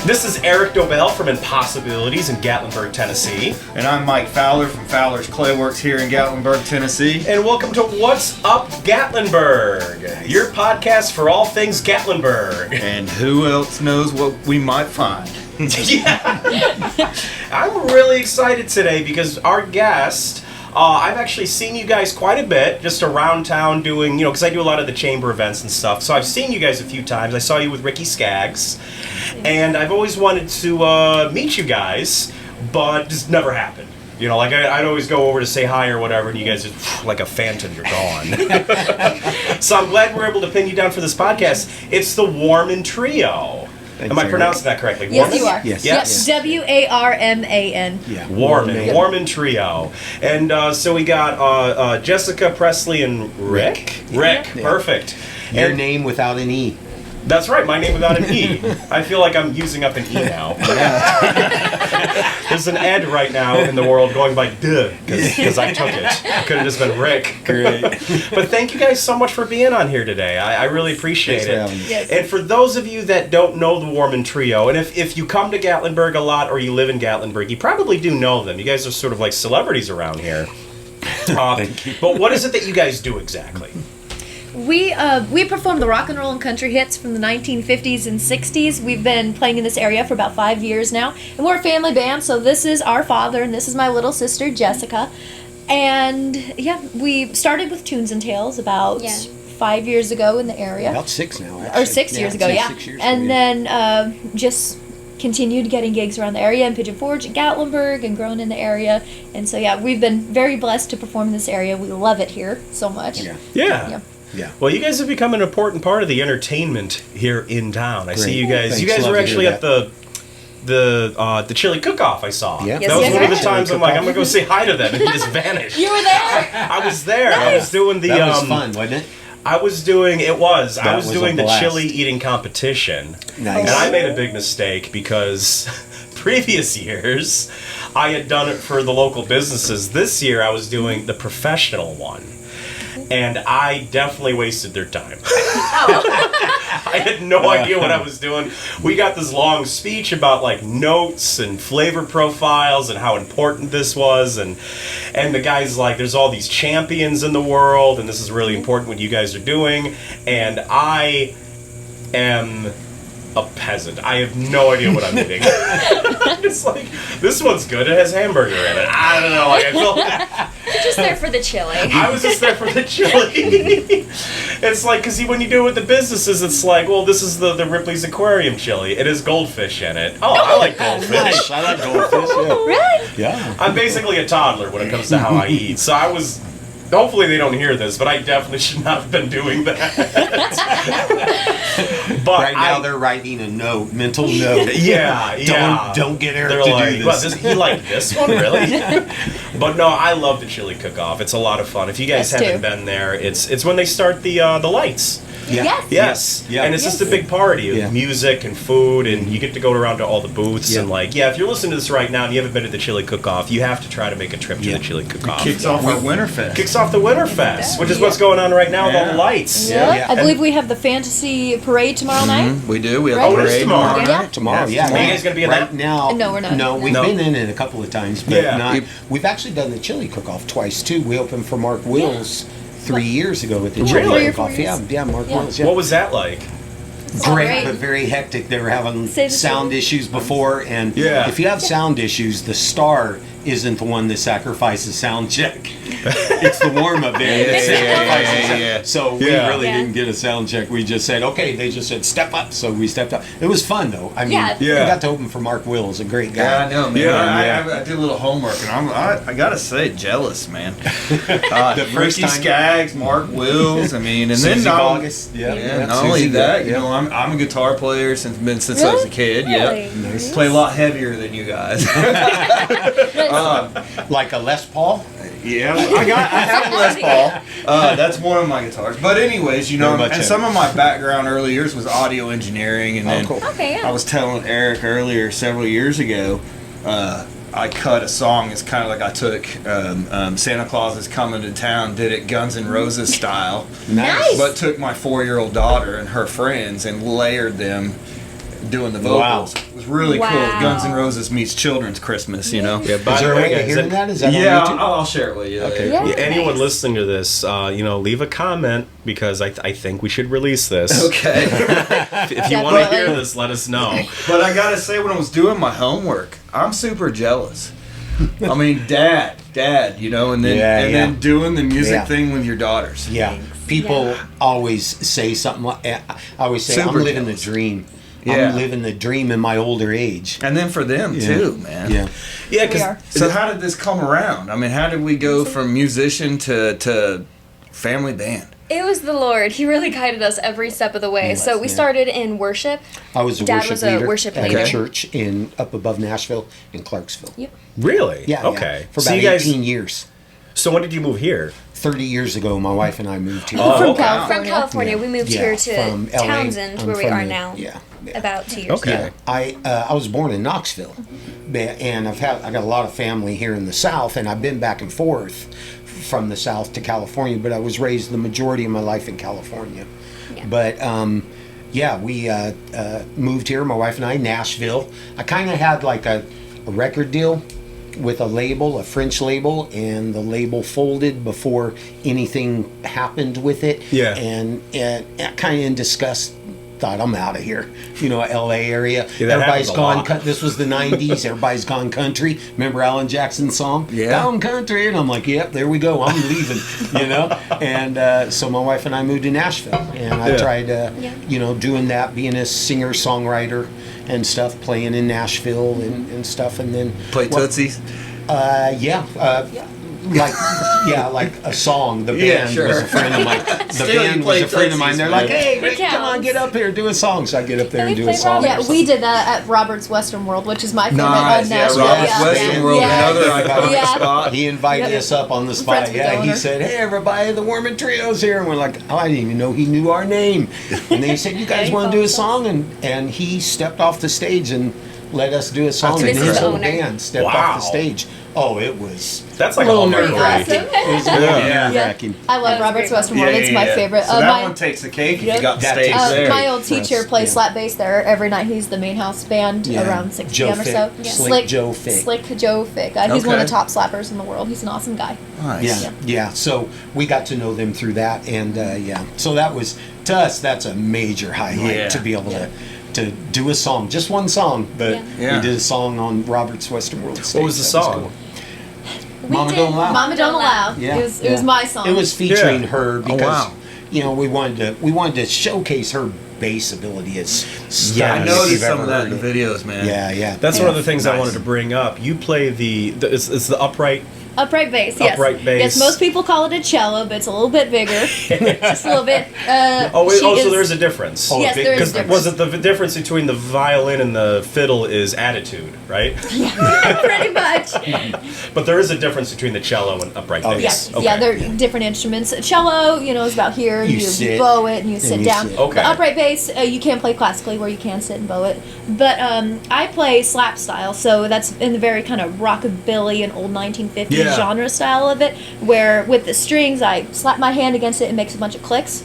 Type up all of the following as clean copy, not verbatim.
This is Eric Dobell from Impossibilities in Gatlinburg, Tennessee. And I'm Mike Fowler from Fowler's Clayworks here in Gatlinburg, Tennessee. And welcome to What's Up Gatlinburg, your podcast for all things Gatlinburg. And who else knows what we might find? Yeah. I'm really excited today because our guest, I've actually seen you guys quite a bit just around town doing, because I do a lot of the chamber events and stuff. So I've seen you guys a few times. I saw you with Ricky Skaggs. And I've always wanted to meet you guys, but just never happened. I'd always go over to say hi or whatever, and you guys just, like a phantom, you're gone. So I'm glad we're able to pin you down for this podcast. It's the Warman Trio. Am I pronouncing that correctly? Yes, Warman? you are. Yes. Warman. Yeah. Warman Trio. And so we got Jessica, Presley, and Rick. Rick, perfect. Your And name without an E. that's right, my name without an E. I feel like I'm using up an E now. There's an Ed right now in the world going by duh, because I took it. It could have just been Rick. Great. But thank you guys so much for being on here today. I really appreciate it. Yes. And for those of you that don't know the Warman Trio, and if you come to Gatlinburg a lot or you live in Gatlinburg, you probably do know them. You guys are sort of like celebrities around here. Thank you. But what is it that you guys do exactly? We perform the rock and roll and country hits from the 1950s and 60s. We've been playing in this area for about 5 years now. And we're a family band, so this is our father and this is my little sister, Jessica. And yeah, we started with Tunes and Tales about 5 years ago in the area. About 6 now, actually. Or 6 years ago, yeah. 6 years And ago, then just continued getting gigs around the area in Pigeon Forge and Gatlinburg and grown in the area. And so yeah, we've been very blessed to perform in this area. We love it here so much. Yeah. Yeah. Well, you guys have become an important part of the entertainment here in town. I see you guys. Thanks. You guys Love were to actually hear at the chili cook-off I saw. Yeah. Yes, That was yes, one of the yes. times I'm like, I'm gonna go say hi to them, and he just vanished. You were there? I was there. I was doing the. That was fun, wasn't it? I was doing. It was. I That was was a doing the blast. chili eating competition, Nice. and I made a big mistake because previous years I had done it for the local businesses. This year I was doing the professional one. And I definitely wasted their time. I had no idea what I was doing. We got this long speech about like notes and flavor profiles and how important this was, and the guy's like, there's all these champions in the world, and this is really important what you guys are doing, and I am a peasant. I have no idea what I'm eating. It's like, this one's good. It has hamburger in it. I don't know. Like, I feel Just there for the chili. I was just there for the chili. It's like, because when you do it with the businesses, it's like, well, this is the Ripley's Aquarium chili. It has goldfish in it. Oh, I like goldfish. Nice. I like goldfish. Yeah. Really? Yeah. I'm basically a toddler when it comes to how I eat. So I was, hopefully they don't hear this, but I definitely should not have been doing that. But Right now they're writing a note, mental note. Yeah. Don't get Eric They're to like, do "What, this. he liked this one, really?" But no, I love the chili cook-off. It's a lot of fun. If you guys Us haven't too. been there, it's when they start the lights. Yeah. Yes. Yes. Yeah. And it's just a big party of Yeah. music and food, and you get to go around to all the booths. Yeah. And if you're listening to this right now and you haven't been to the chili cook-off, you have to try to make a trip to the chili cook-off. Kicks off our Winterfest. Kicks off the Winterfest, which is what's going on right now with all the lights. Yeah. Yeah. I believe we have the fantasy parade tomorrow night. We do. We have Right. a Oh, it is parade tomorrow. Yeah. Tomorrow, Yeah. yeah. Are you guys gonna be in right that? now? No, we're not. No, we've No. been in it a couple of times, but Yeah. not. We've actually done the chili cook-off twice too. We opened for Mark Wills 3 years ago with the chili Really? 3 or 4 cook-off. Yeah, years. yeah, Mark Yeah. Wills. Yeah. What was that like? Great, Great. but very hectic. They were having Say the sound truth. issues before, and Yeah. if you have sound issues, the star isn't the one that sacrifices sound check. It's the warm-up band that sacrifices. yeah. So we Yeah. really Yeah. didn't get a sound check. We just said, okay. They just said, step up. So we stepped up. It was fun, though. I mean, Yeah. we Yeah. got to open for Mark Wills, a great guy. Yeah, I know, man. Yeah. I did a little homework, and I gotta say, jealous, man. The first Ricky time- Skaggs, Mark Wills. I mean, and Susie then not, August. yeah, not only that, you know, I'm a guitar player since I was a kid. Really? Yeah, Nice. play a lot heavier than you guys. Like a Les Paul? Yeah, I have a Les Paul. That's one of my guitars. But anyways, you know, Very much and it. some of my background early years was audio engineering, and then cool. Okay, yeah. I was telling Eric earlier several years ago. I cut a song. It's kind of like I took Santa Claus is Coming to Town, did it Guns N' Roses style, Nice. but took my 4-year-old daughter and her friends and layered them doing the Wow. vocals. It was really cool. Wow. Guns N' Roses meets Children's Christmas, you know? Yeah, Is there a way of hearing that? Is that Yeah, on YouTube? I'll share it with you. Okay. Yeah. Yeah, anyone Nice. listening to this, leave a comment because I think we should release this. Okay. If you want to Definitely. hear this, let us know. But I gotta say, when I was doing my homework, I'm super jealous. I mean, dad, you know, and then Yeah, yeah. then doing the music Yeah. thing with your daughters. Yeah, people always say something like, I always say, Super I'm living jealous. the dream. Yeah. I'm living the dream in my older age. And then for them Yeah. too, man. Yeah. Yeah, We are. So how did this come around? I mean, how did we go from musician to family band? It was the Lord. He really guided us every step of the way. So we yeah. started in worship. I was a Dad worship was a leader worship at leader. a church up above Nashville in Clarksville. Yep. really? Yeah. Okay. Yeah. For So about you guys. 18 years. So when did you move here? 30 years ago, my wife and I moved here. Oh, From okay. California. From California, we moved here to from LA. Townsend, I'm where we from are the- now. Yeah. yeah. About 2 years Okay. ago. Yeah, I was born in Knoxville, and I got a lot of family here in the South, and I've been back and forth from the South to California, but I was raised the majority of my life in California. Yeah. But we moved here, my wife and I, Nashville. I kind of had like a record deal with a label, a French label, and the label folded before anything happened with it. Yeah. And kind of in disgust, thought, I'm out of here. You know, LA area. Yeah, that Everybody's happens a gone. lot. This was the 90s. Everybody's gone country. Remember Alan Jackson's song? Yeah. Gone country. And I'm like, yep, there we go. I'm leaving, you know? And so my wife and I moved to Nashville. And I Yeah. tried, Yeah. doing that, being a singer-songwriter and stuff, playing in Nashville and stuff. And then Play well, Tootsies? like a song. The band Yeah, sure. was a friend of mine. The Still, you band play was a friend of mine. Tootsies, They're like, man. hey, It Rick, come on, counts. get up here, do a song. So I get up there And and we do a play song. rock. Yeah, we did that at Robert's Western World, which is my favorite Nice, yeah, Nashville. Robert's Yeah. Western World, Yeah. another iconic Yeah. spot. He invited Yep. us up on the Friends spot. with the Yeah, he owner. said, hey, everybody, the Warman Trio's here. And we're like, oh, I didn't even know he knew our name. And they said, you guys he want to do a followed song? And he stepped off the stage and let us do a song. That's And his incredible. whole band stepped Wow. off the stage. Oh, it was That's like a little a whole nerve-wracking. Awesome. It was Yeah. nerve-wracking. I love That was Robert's great. Western World. It's my favorite. So that my one takes the cake if Yep. you got the That stage takes- there. my old teacher Yes, plays yeah. slap bass there every night. He's the main house band Yeah. around 6 Joe p.m. or so. Fick. Slick Joe Fick. Slick Joe Fick. He's one of Okay. the top slappers in the world. He's an awesome guy. Nice. Yeah. So we got to know them through that, and so that was to us. That's a major highlight Yeah. to be able to do a song, just one song, but Yeah. we did a song on Robert's Western World stage. What was the That song? cool. Mama Don't Allow. Mama Don't Allow. Yeah, It was my song. It was featuring Yeah. her because wow. we wanted to showcase her bass ability. It's I stunning if noticed you've some ever of that in heard the it. videos, man. Yeah. That's one of the things I Nice. wanted to bring up. You play it's the upright. Upright bass, yes. Upright bass. Yes, most people call it a cello, but it's a little bit bigger. Just a little bit. So there's a difference. Oh, Yes, big- there is a Because difference. was it the difference between the violin and the fiddle is attitude, right? Pretty much. But there is a difference between the cello and upright Oh, bass. Yes, Okay. yeah, they're different instruments. A cello, is about here. You You sit, bow it and you sit you down. sit. Okay. The upright bass, you can play classically where you can sit and bow it. But I play slap style, so that's in the very kind of rockabilly and old 1950s Yeah. genre style of it, where with the strings, I slap my hand against it and makes a bunch of clicks.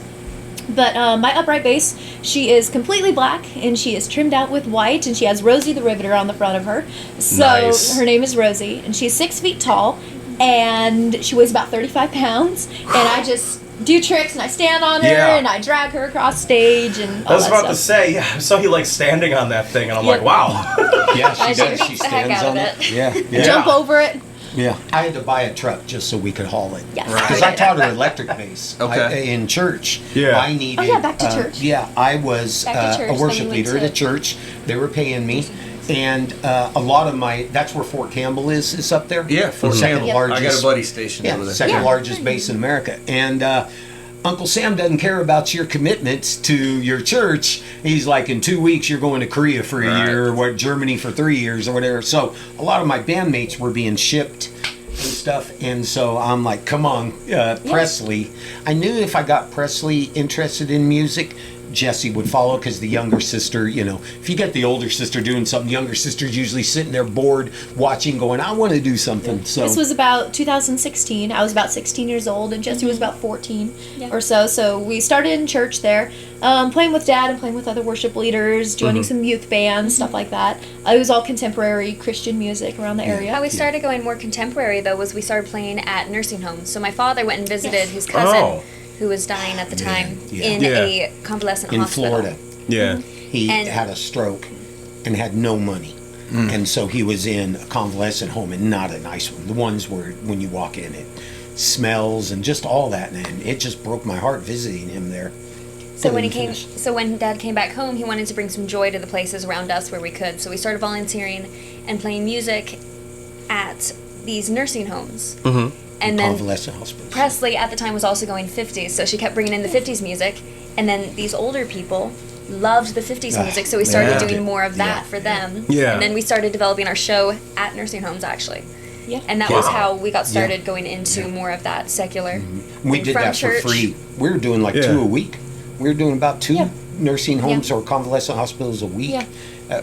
But my upright bass, she is completely black and she is trimmed out with white, and she has Rosie the Riveter on the front of her. So Nice. her name is Rosie, and she's 6 feet tall, and she weighs about 35 pounds. And I just do tricks, and I stand on her, Yeah. and I drag her across stage, and I all was that about stuff. to say, yeah, I saw you like standing on that thing, and I'm Yep. like, wow. Yeah, she I does. should She beat the heck stands out on of it. it. Yeah. Jump over it. Yeah, I had to buy a truck just so we could haul it. Yes. Right. Because I taught her electric bass. Okay. In church. Yeah. I needed. Oh, yeah, back to church. Yeah, I was Back to church, a then worship you went leader at to- a church. They were paying me, and a lot of that's where Fort Campbell is up there. Yeah, Fort second Campbell. largest. I got a buddy stationed Yeah, over there. second Yeah. largest base in America, and. Uncle Sam doesn't care about your commitments to your church. He's like, in 2 weeks, you're going to Korea for a Right. year, or what, Germany for 3 years, or whatever. So a lot of my bandmates were being shipped and stuff, and so I'm like, come on, Presley. I knew if I got Presley interested in music, Jesse would follow because the younger sister, if you get the older sister doing something, the younger sister's usually sitting there bored, watching, going, I want to do something. So this was about 2016. I was about 16 years old, and Jesse was about 14 or so. So we started in church there, playing with Dad and playing with other worship leaders, joining some youth bands, stuff like that. It was all contemporary Christian music around the area. How we started going more contemporary, though, was we started playing at nursing homes. So my father went and visited his cousin, who was dying at the time, in a convalescent in hospital. Florida. Yeah. He had a stroke and had no money. And so he was in a convalescent home, and not a nice one. The ones where when you walk in, it smells and just all that. And it just broke my heart visiting him there. So when Dad came back home, he wanted to bring some joy to the places around us where we could. So we started volunteering and playing music at these nursing homes. And then Convalescent hospitals. Presley at the time was also going 50s, so she kept bringing in the 50s music. And then these older people loved the 50s music, so we started doing more of that for them. Yeah. And then we started developing our show at nursing homes, actually. Yeah. And that was how we got started going into more of that secular. We did from that church. for free. We were doing like 2 a week. We were doing about 2 nursing homes or convalescent hospitals a week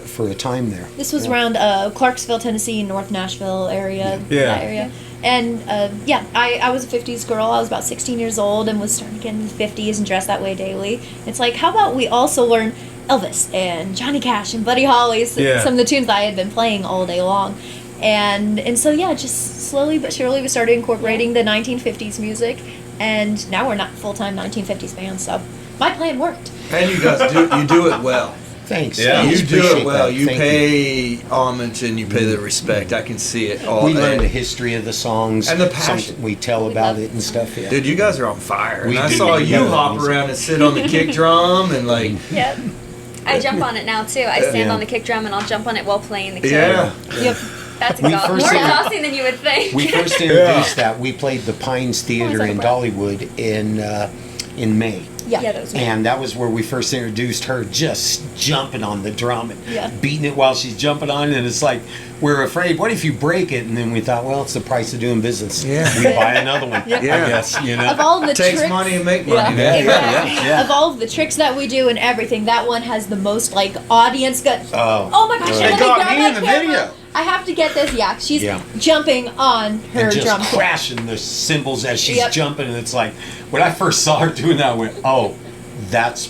for a time there. This was around Clarksville, Tennessee, North Nashville area. That area. And I was a 50s girl. I was about 16 years old and was starting to get into the 50s and dress that way daily. It's like, how about we also learn Elvis and Johnny Cash and Buddy Holly, some of the tunes that I had been playing all day long. And so, just slowly but surely we started incorporating the 1950s music. And now we're not full-time 1950s bands, so my plan worked. And you guys do it well. Thanks. Yeah. You Appreciate do it well. that. You Thank pay homage and you pay the respect. I can see it all. We learn the history of the songs. And the passion. Something we tell about it and stuff. Yeah. Dude, you guys are on fire. We And I do. saw you Yeah. hop around and sit on the kick drum and like. Yep. I jump on it now, too. I stand on the kick drum and I'll jump on it while playing the kick. Yeah. Yep. That's We more first did- exhausting than you would think. We first introduced that. We played the Pines Theater in Dollywood in May. Yeah. that was And that was where we first introduced her, just jumping on the drum and beating it while she's jumping on it. And it's like, we're afraid, what if you break it? And then we thought, well, it's the price of doing business. Yeah. We buy another one, I guess, Of all the Takes tricks, money and make money. Yeah. man. Of all of the tricks that we do and everything, that one has the most audience gut. Oh my gosh! They let me got grab me that in the camera. video. I have to get this. Yeah, she's Yeah. jumping on her and just drum kit. crashing the cymbals as she's Yep. jumping. And it's like, when I first saw her doing that, I went, oh, that's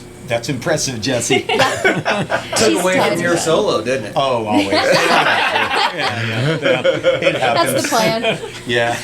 impressive, Jesse. Took She's away from talented. your solo, didn't it? Oh, always. It happens. That's the plan. Yeah.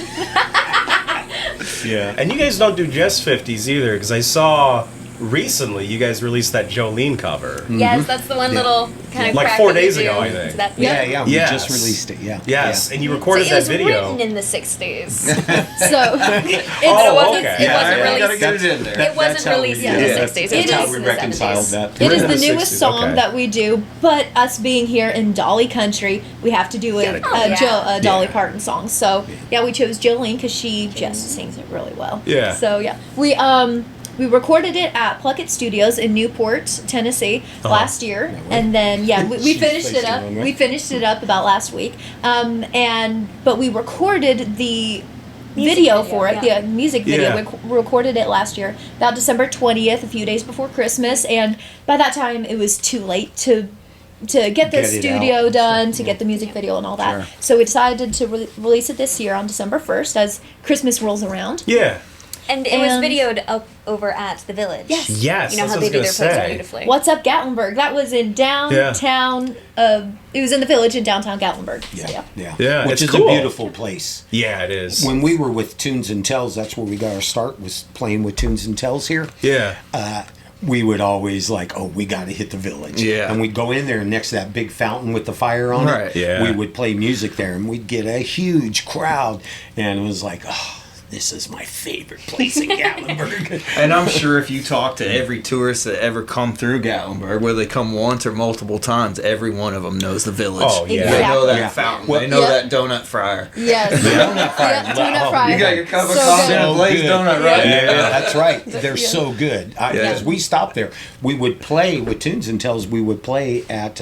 Yeah. And you guys don't do just 50s either, because I saw recently you guys released that Jolene cover. Yes, that's the one little kind of Like crack 4 that we days do. ago, I think. That, Yeah, we Yes. just released it, yeah. Yes, Yeah. and you So recorded it that was video. written in the 60s. So Oh, wasn't- okay. it wasn't Yeah, released. gotta get it in there. It That's wasn't how we released do in it. the That's- 60s. That's It how was we in the reconciled 70s. that. it is in the the newest 60s, song okay. that we do, but us being here in Dolly country, we have to do a Dolly Parton song. So we chose Jolene because she just sings it really well. Yeah. So we recorded it at Pluckett Studios in Newport, Tennessee last year, and then we She's finished it based up. in, right? We finished it up about last week, but we recorded the video for it, yeah. the music video. Yeah. We recorded it last year, about December 20th, a few days before Christmas, and by that time it was too late to get the Get it studio out. done, to get the music video and all that. Sure. So we decided to release it this year on December 1st as Christmas rolls around. Yeah. And it was And- videoed up over at the Village. Yes. Yes, You know that's how what they I do was their gonna plays say. beautifully. What's Up Gatlinburg? That was in downtown. It was in the Village in downtown Gatlinburg. So, Yeah, Which it's is cool. a beautiful place. Yeah, it is. When we were with Tunes and Tells, that's where we got our start, was playing with Tunes and Tells here. Yeah. We would always we got to hit the Village. Yeah. And we'd go in there, and next to that big fountain with the fire on Right. it, Yeah. we would play music there, and we'd get a huge crowd. And it was like, oh, this is my favorite place in Gatlinburg. And I'm sure if you talk to every tourist that ever come through Gatlinburg, whether they come once or multiple times, every one of them knows the Village. Oh, yeah. They know that Yeah. fountain. Well, they know yeah. that donut fryer. Yes. Donut fryer. Yeah, donut Wow. fryer. You got your cup of So coffee good. and a glazed good. donut, right? Yeah, that's right. They're so good. As we stopped there, we would play with Tunes and Tells. We would play at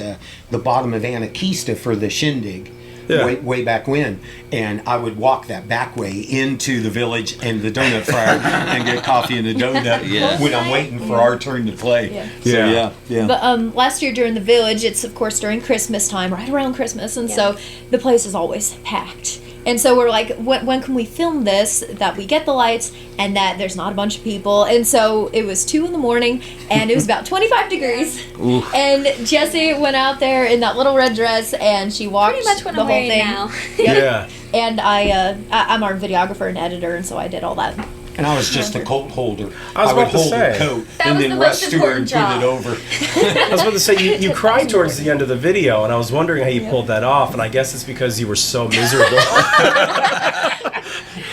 the bottom of Anakista for the shindig. Yeah. way back when, and I would walk that back way into the village and the donut fryer and get coffee and a donut when I'm waiting for our turn to play. Yeah. So, yeah. But last year during the village, it's of course during Christmas time, right around Christmas, and so the place is always packed. And so we're like, when can we film this, that we get the lights and that there's not a bunch of people? And so it was 2 a.m. and it was about 25 degrees. And Jessie went out there in that little red dress and she walked Pretty much what the I'm whole wearing thing. now. Yeah. And I'm our videographer and editor, and so I did all that. And I was just a coat holder. I was would about to hold say. the coat That and was then the rush most to her and important put it job. over. I was about to say, you cried towards the end of the video, and I was wondering how you pulled that off, and I guess it's because you were so miserable.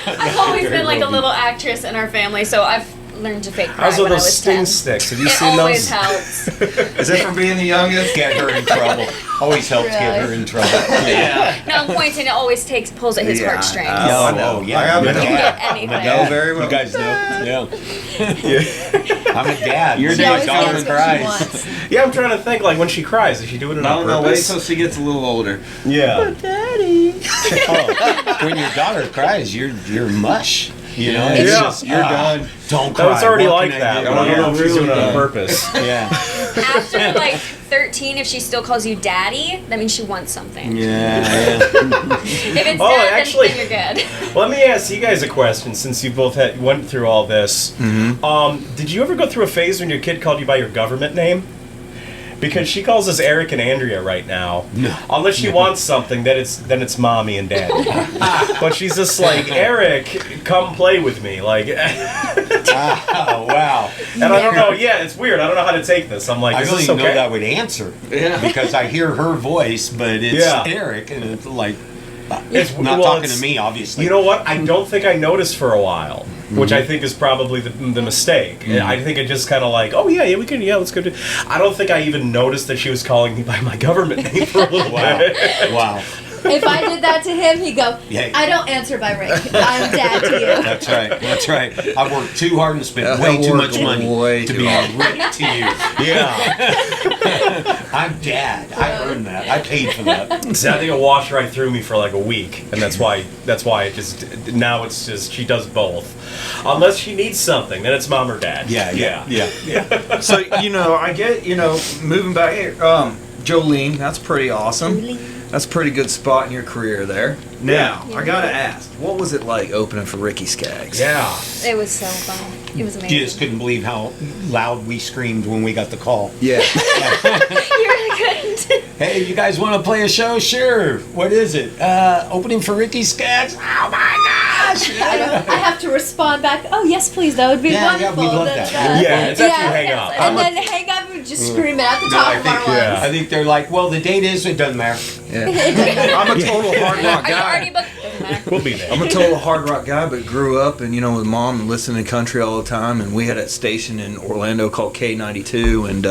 I've always been like a little actress in our family, so I've learned to fake cry How's with when I those was sting 10. sticks? Have you It seen always those? helps. Is it from being the youngest? Get her in trouble. Always helps get her in trouble. Yeah. No, I'm pointing. It always pulls at his Yeah, heartstrings. I know. yeah. I have You a know. dad. Anything. I know very well. You guys know. Yeah. I'm a dad. Your She dad's always daughter gets what she cries. wants. Yeah, I'm trying to think, like, when she cries, is she doing it I on don't know. Wait purpose? till she gets a little older. Yeah. Oh, when your daughter cries, you're mush. You know, it's Yeah. just You're done. Don't cry. That was already What like can I that, do? but I don't know if she's really doing it on done. purpose. Yeah. After like 13, if she still calls you daddy, that means she wants something. Yeah. If it's Oh, dad, actually- then you're good. Let me ask you guys a question, since you both went through all this. Did you ever go through a phase when your kid called you by your government name? Because she calls us Eric and Andrea right now. No. Unless she wants something, then it's mommy and daddy. But she's just like, Eric, come play with me. Like, Oh, wow. and I don't know. Yeah, it's weird. I don't know how to take this. I'm like, I is don't this even okay? know that would answer. Yeah. Because I hear her voice, but it's Yeah. Eric, and it's like, It's not well, talking it's- to me, obviously. You know what? I don't think I noticed for a while, which I think is probably the mistake. I think it just kind of like, oh yeah, we can, let's go do. I don't think I even noticed that she was calling me by my government name for a little bit. Wow. If I did that to him, he'd go, Yeah. I don't answer by rank. I'm dad to you. That's right. That's right. I've worked too hard and spent I way too worked much money way to too be hard. a Rick to you. Yeah. I'm dad. I earned that. I paid for that. See, I think it washed right through me for like a week, and that's why it just now it's just she does both. Unless she needs something, then it's mom or dad. Yeah. So, I get, moving back here, Jolene, that's pretty awesome. That's a pretty good spot in your career there. Now, I gotta ask, what was it like opening for Ricky Skaggs? Yeah. It was so fun. It was You amazing. just couldn't believe how loud we screamed when we got the call. Yeah. You really couldn't. Hey, you guys want to play a show? Sure. What is it? Opening for Ricky Skaggs? Oh my gosh! I have to respond back, oh yes please, that would be Yeah, yeah, wonderful. we'd love that. Yeah, it's after you hang up. And then hang up and just scream it at the top I of our think, lungs. I think they're like, well, the date is, it doesn't matter. I'm a total hard rock Are you already guy. booked? Doesn't matter. We'll be there. I'm a total hard rock guy, but grew up and with mom and listening to country all the time. And we had a station in Orlando called K92. And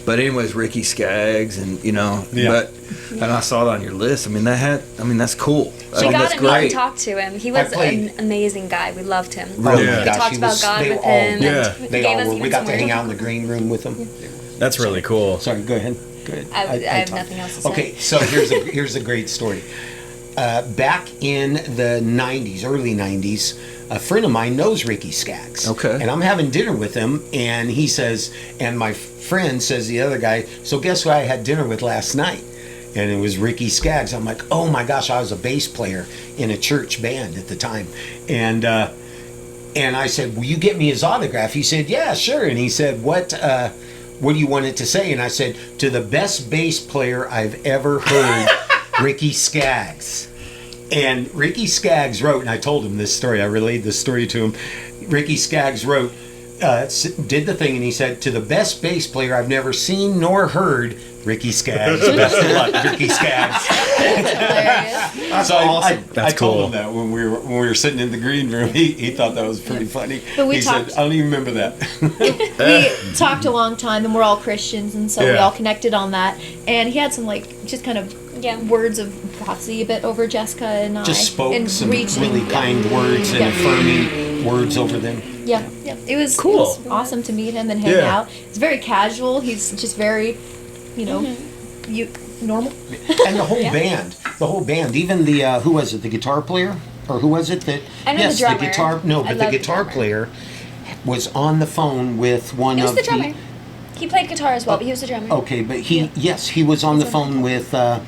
but anyways, Ricky Skaggs and and I saw it on your list. That's cool. We got that's to meet and great. talk to him. He was played- an amazing guy. We loved him. Really? Yeah. We Gosh, talked he about was- God they with were all- him. Yeah. And he They gave all us were. even We got to some hang words. out in the green room with them. That's really cool. Sorry, go ahead. Go ahead. I have talk. nothing else to say. Okay, so here's a great story. Back in the 90s, early 90s, a friend of mine knows Ricky Skaggs. Okay. And I'm having dinner with him, and he says, and my friend says the other guy, so guess who I had dinner with last night? And it was Ricky Skaggs. I'm like, oh my gosh, I was a bass player in a church band at the time. And I said, will you get me his autograph? He said, yeah, sure. And he said, what do you want it to say? And I said, to the best bass player I've ever heard, Ricky Skaggs. And Ricky Skaggs wrote, and I told him this story, I relayed this story to him. Ricky Skaggs wrote, did the thing, and he said, to the best bass player I've never seen nor heard, Ricky Skaggs. Best of luck, Ricky Skaggs. Hilarious. That's So awesome. I That's told cool. him that when we were sitting in the green room. He thought that was pretty funny. But we he talked- said, I don't even remember that. We talked a long time, and we're all Christians, and so we Yeah. all connected on that. And he had some just kind of words of prophecy a bit over Jessica and I. Just spoke and some reaching- really kind words and Yeah. affirming words over them. Yeah, it was Cool. It was awesome to meet him and hang Yeah. out. It's very casual. He's just very, you Mm-hmm. normal. And the whole band, The whole band, even the who was it? The guitar player, or who was it that? I know the yes, drummer. guitar. No, I but the love the guitar drummer. player was on the phone with one He was of the drummer. He played guitar as well, but he was the drummer. Okay, but he was on the phone with The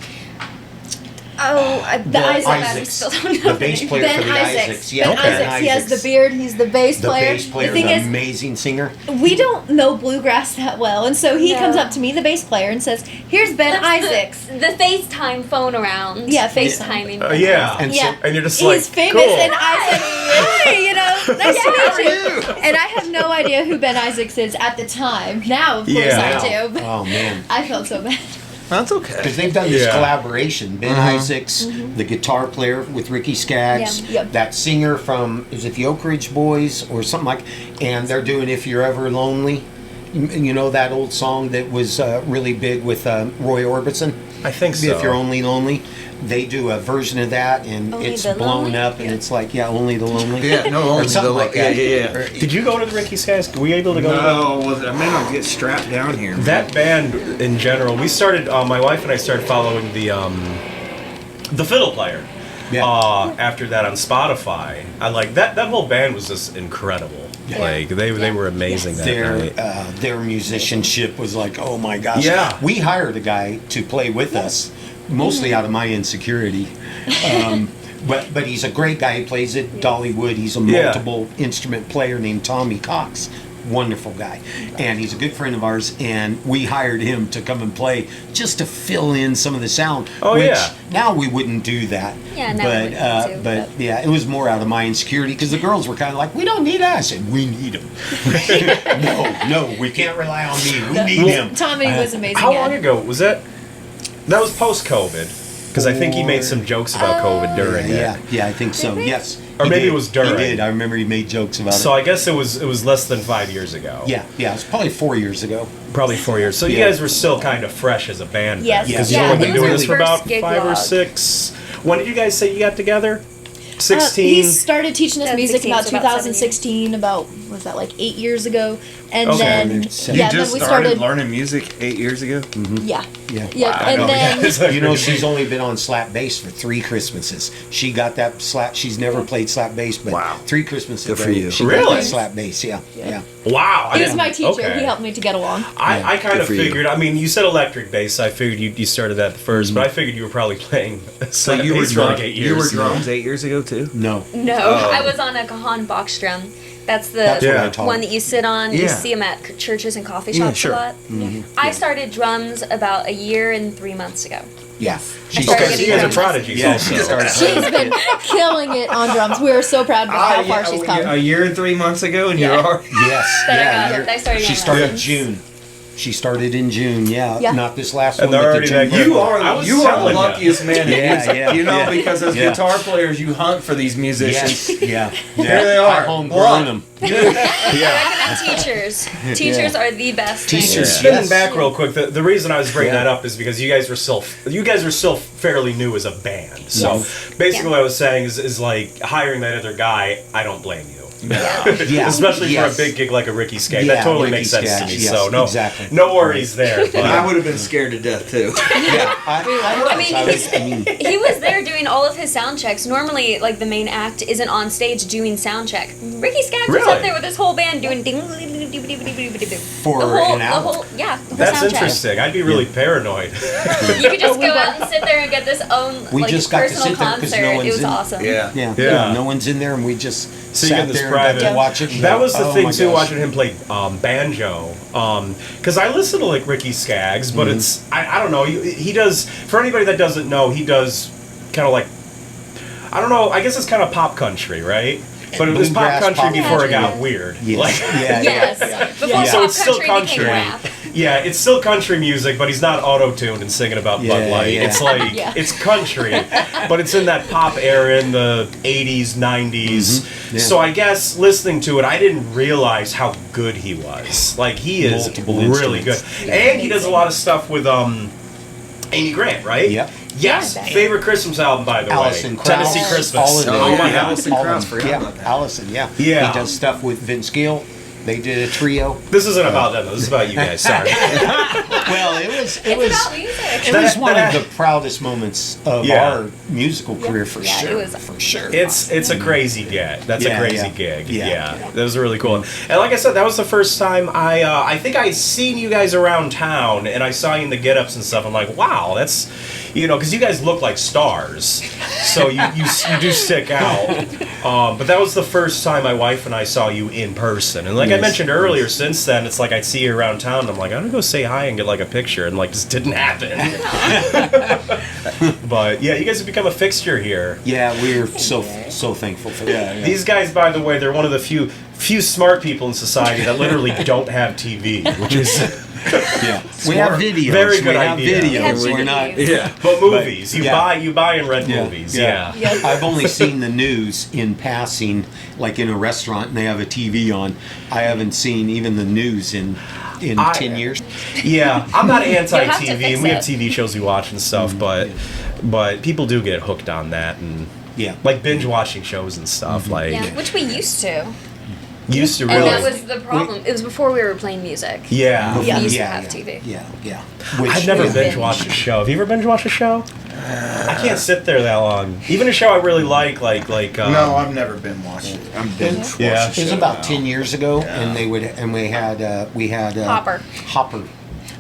Isaacs. the bass player Ben for the Isaacs. Isaacs. Yeah, Ben Isaacs. He has the beard. He's the bass The player. bass player, the thing the is, amazing singer. we don't know bluegrass that well, and so he No. comes up to me, the bass player, and says, "Here's Ben Isaacs." The FaceTime phone around. Yeah, FaceTime. FaceTiming. Yeah. And Yeah, and you're just he's like, famous, cool. and I said, "Hi, nice to meet you." And I have no idea who Ben Isaacs is at the time. Now, of course, Yeah. I do. But Oh man. I felt so bad. That's okay. Because they've done this Yeah. collaboration. Ben Isaacs, the guitar player with Ricky Skaggs, Yeah. Yep. that singer from, is it the Oak Ridge Boys or something like, and they're doing If You're Ever Lonely. You know that old song that was really big with Roy Orbison? I think so. If You're Only Lonely. They do a version of that, and Only it's the blown Lonely? up, and it's like, Only the Lonely. Yeah, no, or only something the- like that. yeah. Did you go to the Ricky Skaggs? Were you able to go to the... I may not get strapped down here. That band in general, we started. My wife and I started following the fiddle player. Yeah. After that on Spotify, I like that. That whole band was just incredible. Like they were amazing that night. Their musicianship was like, oh my gosh. Yeah. We hired a guy to play with us, mostly out of my insecurity. But he's a great guy. He plays at Dollywood. He's a Yeah. multiple instrument player named Tommy Cox. Wonderful guy. And he's a good friend of ours, and we hired him to come and play just to fill in some of the sound. Oh, which yeah. now we wouldn't do that. Yeah, now we but, wouldn't too, but but- yeah, it was more out of my insecurity because the girls were kind of like, we don't need us. I said, we need him. no, we can't rely on me. We need him. Tommy was amazing. How yeah. long ago was that? That was post-COVID, because I think he made some jokes about COVID during Yeah, it. yeah, I think so. Yes. Or He maybe did. it was during. He did. I remember he made jokes about So it. I guess it was less than 5 years ago. Yeah, it was probably 4 years ago. Probably 4 years. So you Yeah. guys were still kind of fresh as a band. Yes. Because Yeah. you've Yeah, only it been was doing our this for first about gig 5 or log. 6. When did you guys say you got together? He 16. started teaching us music 2016, about so about 7 2016. About was that like 8 years ago? And Okay. then You yeah, You just then we started started. learning music 8 years ago? Yeah, Yeah. yeah, Wow. and I know, then yeah. It's like- You know, she's only been on slap bass for 3 Christmases. She got that slap. She's never played slap bass, but Wow. 3 Christmases Good for ago, you. She got Really? that slap bass. Yeah. Wow. I he was didn't- my teacher. okay. He helped me to get along. I kind Good of for you. figured. I mean, you said electric bass. I figured you started that 1st, but I figured you were probably playing So slap you were bass for like 8 years. you were drums 8 years ago too? No. No, Oh. I was on a Cajon box drum. That's the That's what Yeah. I taught. one that you sit on. You Yeah. see them at churches and coffee Yeah, shops sure. a lot. I started drums about a year and 3 months ago. Yeah. I started Okay, so getting you guys are drums. prodigies Yeah, also. she started. She's been killing it on drums. We are so proud of how far she's come. A year and 3 months ago, and Yeah. you're already. Yes. That I Yeah. got- you're- I started She getting started lessons. June. She started in June. Yeah. Yeah. Not this last And one. they're but the already June that one. good. I was You are the telling ya. luckiest man in Yeah, music. yeah, You know, yeah. because as Yeah. guitar players, you hunt for these musicians. Yes. Yeah. Here they are. I homegrown One. them. Yeah. And teachers. Teachers are the best. Teachers. thing. Spinning Yes. back real quick, the reason I was bringing Yeah. that up is because you guys were still fairly new as a band. So Yes. basically, Yeah. what I was saying is like hiring that other guy. I don't blame you. Yeah. Especially Yes. for a big gig like a Ricky Skaggs. Yeah, That totally Ricky makes sense to Skaggs, me. yes, So no, exactly. no worries there. But I would have been scared to death too. Yeah. I mean, I mean, he was there doing all of his sound checks. Normally, like the main act isn't on stage doing sound check. Ricky Skaggs was Really? up there with his whole band doing ding for the whole, an hour. the whole that's sound check. interesting. I'd be really paranoid. You could just go out and sit there and get this own We like just got to personal sit there 'cause concert. no It one's was in. awesome. Yeah. Yeah. Yeah. No one's in there, and we just So you sat get this there and got private. to watch it. and That go, was the "Oh thing my too, gosh." watching him play banjo. Because I listen to like Ricky Skaggs, but it's I don't know. He does, for anybody that doesn't know, he does kind of like, I don't know. I guess it's kind of pop country, right? But it was pop Bluegrass, country pop before it got country. weird. Yes. Like, Yeah. Yes. Before Yeah. so pop it's still country country. became rap. Yeah, it's still country music, but he's not auto-tuned and singing about Bud Yeah, Light. yeah. It's like, Yeah. it's country, but it's in that pop era in the 80s, 90s. Yeah. So I guess listening to it, I didn't realize how good he was. Like, he is Multiple really good. instruments. And he does a lot of stuff with Amy Grant, right? Yep. Yes, Yeah, favorite Christmas album, by the Alison way. Krauss. Tennessee Christmas. All of them. Oh, yeah, my God. Alison All of Krauss, them. forgot Yeah, about that. Allison, yeah. Yeah. He does stuff with Vince Gill. They did a trio. This isn't about them, though. This is about you guys. Sorry. Well, it was About music. it was one of the proudest moments of Yeah. our musical career for Yeah, sure. it was for sure. It's a crazy gig. That's a Yeah, crazy yeah. gig. Yeah. Yeah. That was really cool. And like I said, that was the first time I think I'd seen you guys around town, and I saw you in the get-ups and stuff. I'm like, wow, that's, because you guys look like stars, so you do stick out. But that was the first time my wife and I saw you in person, and like I Yes. mentioned earlier, since then it's like I'd see you around town, and I'm like, I'm gonna go say hi and get like a picture, and like just didn't happen. But yeah, you guys have become a fixture here. Yeah, we're so thankful for that. These guys, by the way, they're one of the few smart people in society that literally don't have TV, which is Yeah, we have videos. Very good we have idea. We have videos. We're not. videos. Yeah. but movies. You yeah. buy and rent movies. Yeah. Yep. I've only seen the news in passing, like in a restaurant, and they have a TV on. I haven't seen even the news in 10 years. Yeah, I'm not You'll have to anti-TV, fix and we have it. TV shows we watch and stuff, but people do get hooked on that, and Yeah. like binge watching shows and stuff. Like Yeah, which we used to. used to And really. that was the problem. It was before we were playing music. Yeah. We Yeah. used to yeah, have yeah, TV. Yeah. I've never Yeah. binge watched a show. Have you ever binge watched a show? I can't sit there that long. Even a show I really like. No, I've never been watching. I've been watching. Yeah. It was about 10 years ago, and we had Hopper.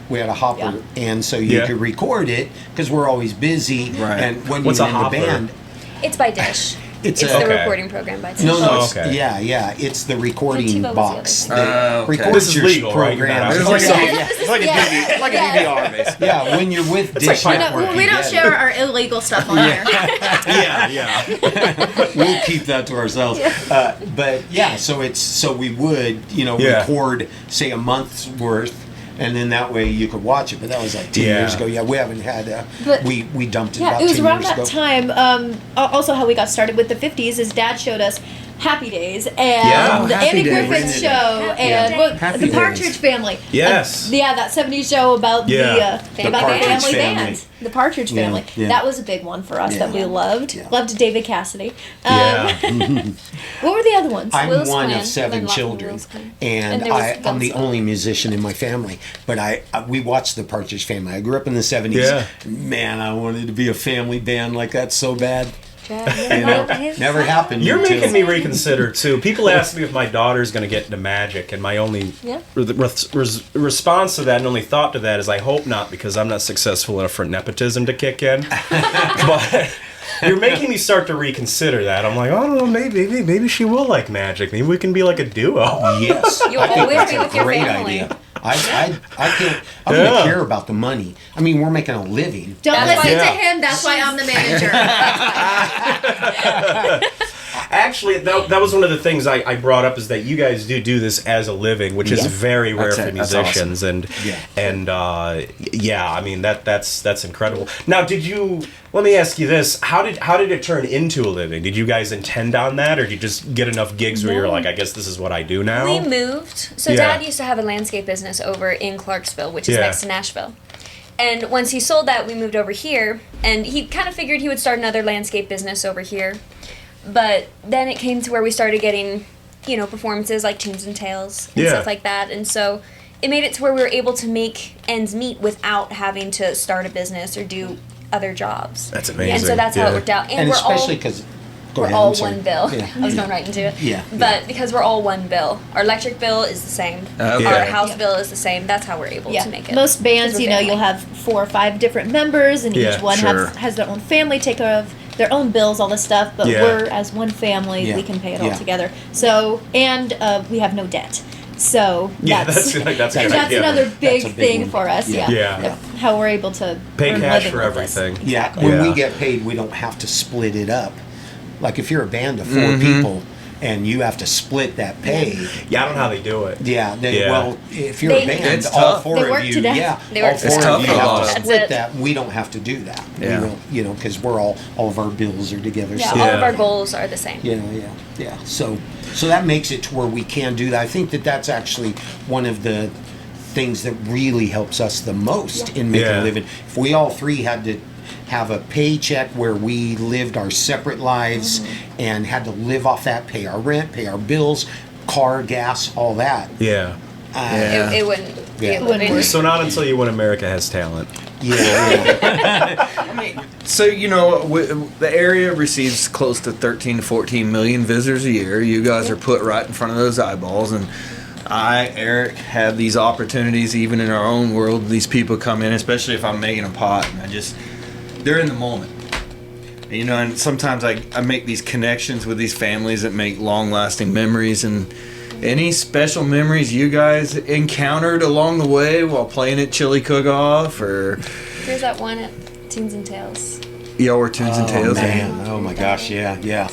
We had a hopper, and so you Yeah. could record it because we're always busy. Right. And when What's you're a in the hopper? band, It's by Dish. it's It's a the Okay. recording program by Dish. no, Oh, it's, okay. yeah, it's the recording TiVo was the box other thing. that Okay. records This is your legal, right? programs. It's like a, Yeah. it's like a DV, like a DVR, basically. Yeah, when you're with Dish like Pirate Network, we you don't get share it. our illegal stuff on here. yeah. We'll keep that to ourselves. But yeah, so we would Yeah. record say a month's worth. And then that way you could watch it, but that was like 10 years Yeah. ago. Yeah, we haven't had. But- we dumped it Yeah, about it was 10 around years that ago. time. Also, how we got started with the 50s is Dad showed us Happy Days and Yeah. the Happy Andy Days. Griffith Show Happy and Days. what, Happy the Days. Partridge Family. Yes. Yeah, that 70s show about Yeah. the about the Partridge family Family. band, the Partridge Yeah, Family. yeah. That was a big one for us that we Yeah. loved. Yeah. Loved David Cassidy. Yeah. What were the other ones? I'm Will's one Clan. of 7 Then Lock and children, Will's Clan. and And there was I'm the Gunsmoke. only musician in my family. But we watched the Partridge Family. I grew up in the 70s. Yeah. Man, I wanted to be a family band like that so bad. You Never happened. You're until- making me reconsider too. People ask me if my daughter's going to get into magic, and my only Yeah. response to that and only thought to that is I hope not, because I'm not successful enough for nepotism to kick in. But you're making me start to reconsider that. I'm like, I don't know, maybe she will like magic. Maybe we can be like a duo. Yes, You'll I think always that's be a with your great family. idea. I can't. I Yeah. don't care about the money. I mean, we're making a living. Don't That's listen why- to him. That's why I'm the manager. Actually, that was one of the things I brought up, is that you guys do this as a living, which is Yeah. very rare That's for it. That's awesome. musicians, and Yeah. yeah, I mean that's incredible. Now, let me ask you this: how did it turn into a living? Did you guys intend on that, or did you just get enough gigs where you're like, I guess this is what I do now? We moved. So Yeah. Dad used to have a landscape business over in Clarksville, which is Yeah. next to Nashville. And once he sold that, we moved over here, and he kind of figured he would start another landscape business over here. But then it came to where we started getting, performances like Tunes and Tales and Yeah. stuff like that. And so it made it to where we were able to make ends meet without having to start a business or do other jobs. That's amazing. And so that's how Yeah. it worked out. And we're especially all because we're all one bill. Yeah. I was going right into it. Yeah. But because we're all one bill, our electric bill is the same. Okay. Our Yeah. house bill is the same. That's how we're able Yeah, to make it. most bands, 'Cause we're family. you'll have 4 or 5 different members, and Yeah, each one sure. has their own family take care of their own bills, all this stuff. But Yeah. we're as one family, Yeah. we can pay it Yeah. all together. So, and we have no debt. So Yeah, that's that's that's good. Yeah. another big, That's a big thing one. for us. Yeah. Yeah. Yeah. How we're able to Pay earn cash living for with this. everything. Yeah, Exactly. when we Yeah. get paid, we don't have to split it up. Like if you're a band of 4 people and you have to split that pay. Yeah, I don't know how they do it. Yeah, Yeah. well, if you're They- a band, It's all tough. 4 They of work you, to death. yeah, They all work to 4 death. of you It's tough. have to That's split it. that. We don't have to do that. Yeah. We don't, because we're all of our bills are together. Yeah, so, all of Yeah. our goals are the same. yeah. So that makes it to where we can do that. I think that's actually one of the things that really helps us the most in making Yeah. a living. If we all 3 had to have a paycheck where we lived our separate lives and had to live off that, pay our rent, pay our bills, car, gas, all that. Yeah. Yeah. It wouldn't. Yeah. It wouldn't work. So not until you win America Has Talent. Yeah. So, the area receives close to 13 to 14 million visitors a year. You guys are put right in front of those eyeballs. And Eric, have these opportunities even in our own world. These people come in, especially if I'm making a pot, and they're in the moment. And sometimes I make these connections with these families that make long-lasting memories. And any special memories you guys encountered along the way while playing at Chili Cook-Off, or There's that one at Tunes and Tales. Or Tunes and Tales? Man. Oh my gosh, yeah.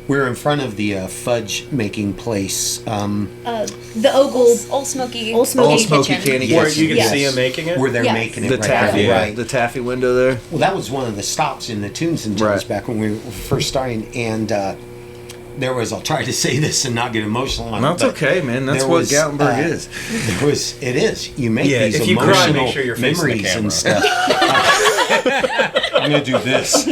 We're in front of the fudge making place. The Ogle. Old Smoky. Old Smoky Old Smoky Kitchen. Candy Where Kitchen. you can Yes. see him making it. Where they're Yes. making it The right taffy, now, right? the taffy window there. Well, that was one of the stops in the Tunes and Tales Right. back when we were first starting, and there was. I'll try to say this and not get emotional on No, it. it's but okay, man. That's there what was, Gatlinburg is. It is. You make Yeah, these if you emotional cry, make sure you're facing the memories camera. and stuff. I'm gonna do this,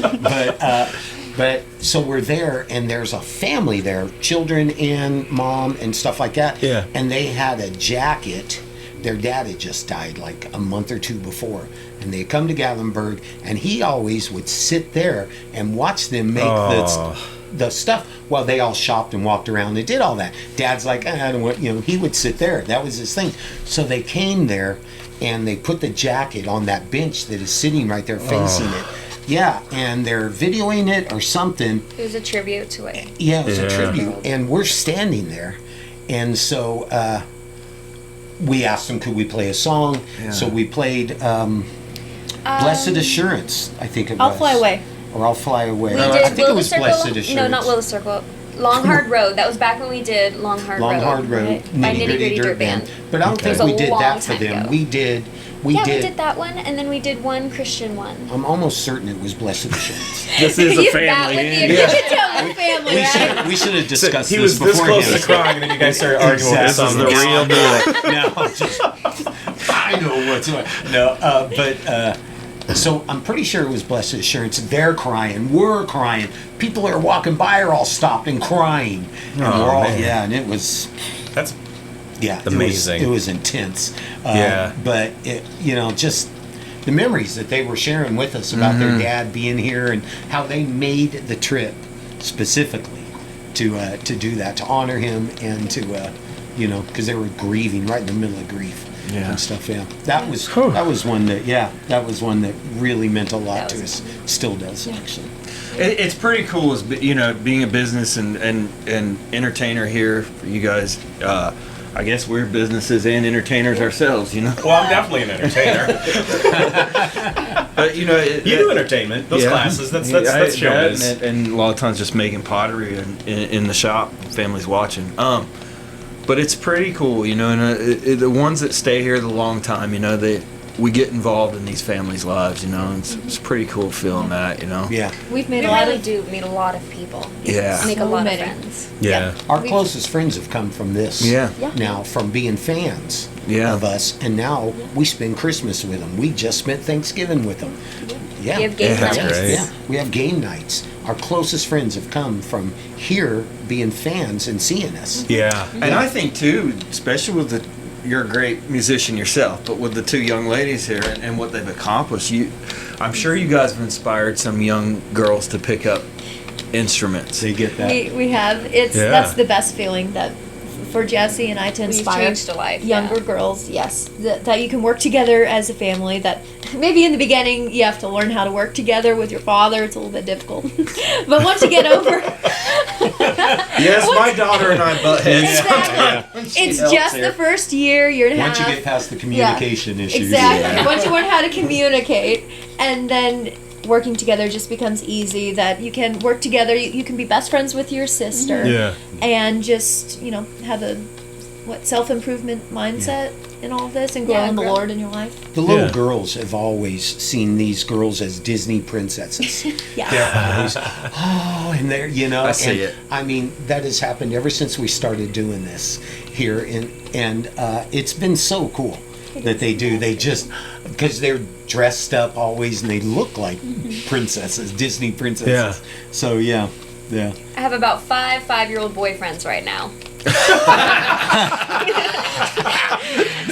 but so we're there, and there's a family there, children and mom and stuff like that. Yeah. And they had a jacket. Their dad had just died like a month or two before, and they had come to Gatlinburg, and he always would sit there and watch them make the stuff while they all shopped and walked around. They did all that. Dad's like, I don't want, he would sit there. That was his thing. So they came there, and they put the jacket on that bench that is sitting right there facing it. Yeah, and they're videoing it or something. It was a tribute to it. Yeah, it was a Yeah. tribute, and we're standing there, and so we asked them, could we play a song? Yeah. So we played "Blessed Assurance," I think it was. I'll Fly Away. Or "I'll Fly Away." We I did think it Will the was Circle. "Blessed Assurance." No, not Will the Circle. Long Hard Road. That was back when we did Long Hard Long Road. Hard Road, Right. By Nitty Gritty Dirt Band. But I don't think It was we a did long that for time them. ago. We did. We did that one, and then we did one Christian one. I'm almost certain it was "Blessed Assurance." This is a You- family. that yeah. would be a You can tell the family, right? We should have discussed He this was this close beforehand. to crying, and then you guys started arguing with This is something. the real deal. No, just, I know what's what. No, but so I'm pretty sure it was "Blessed Assurance." They're crying, we're crying. People are walking by are all stopped and crying, and Oh, we're all man. and it was That's It amazing. was intense. Yeah. But it, just the memories that they were sharing with us about their dad being here and how they made the trip specifically to do that, to honor him and to because they were grieving right in the middle of grief. Yeah. And stuff. Yeah, that was one that really meant a lot to us. Still does actually. It's pretty cool, as being a business and entertainer here for you guys. I guess we're businesses and entertainers ourselves, well, I'm definitely an entertainer. But You do entertainment. Those Yeah. classes. That's Yeah, showbiz. that, and a lot of times just making pottery in the shop, families watching. But it's pretty cool, and the ones that stay here the long time, we get involved in these families' lives, and it's pretty cool feeling that, Yeah. We've We made a lot really of do meet a lot of people. Yeah. Make a So lot many. of friends. Yeah. Our We've- closest friends have come from this. Yeah. Yeah. Now, from being fans Yeah. of us, and now we spend Christmas with them. We just spent Thanksgiving with them. Yeah. We have game that's nights. great. Yeah, we have game nights. Our closest friends have come from here being fans and seeing us. Yeah. And I think too, especially with you're a great musician yourself, but with the two young ladies here and what they've accomplished, I'm sure you guys have inspired some young girls to pick up instruments. They get that. we have. Yeah. That's the best feeling that for Jesse and I to We've inspire changed a life, younger yeah. girls. Yes, that you can work together as a family. That maybe in the beginning you have to learn how to work together with your father. It's a little bit difficult, but once you get over, Yes, my daughter and I butt heads. exactly. It's just the first year and a half. Once you get past the communication issues. Exactly. Once you learn how to communicate, and then working together just becomes easy. That you can work together. You can be best friends with your sister. Yeah. And just have a self-improvement mindset in all of this, and grow Yeah, in the grow. Lord in your life. The little Yeah. girls have always seen these girls as Disney princesses. Yeah. Oh, and they're, I see and, it. I mean, that has happened ever since we started doing this here, and it's been so cool that they do. They just, because they're dressed up always, and they look like princesses, Disney princesses. Yeah. So yeah. I have about 5 5-year-old boyfriends right now.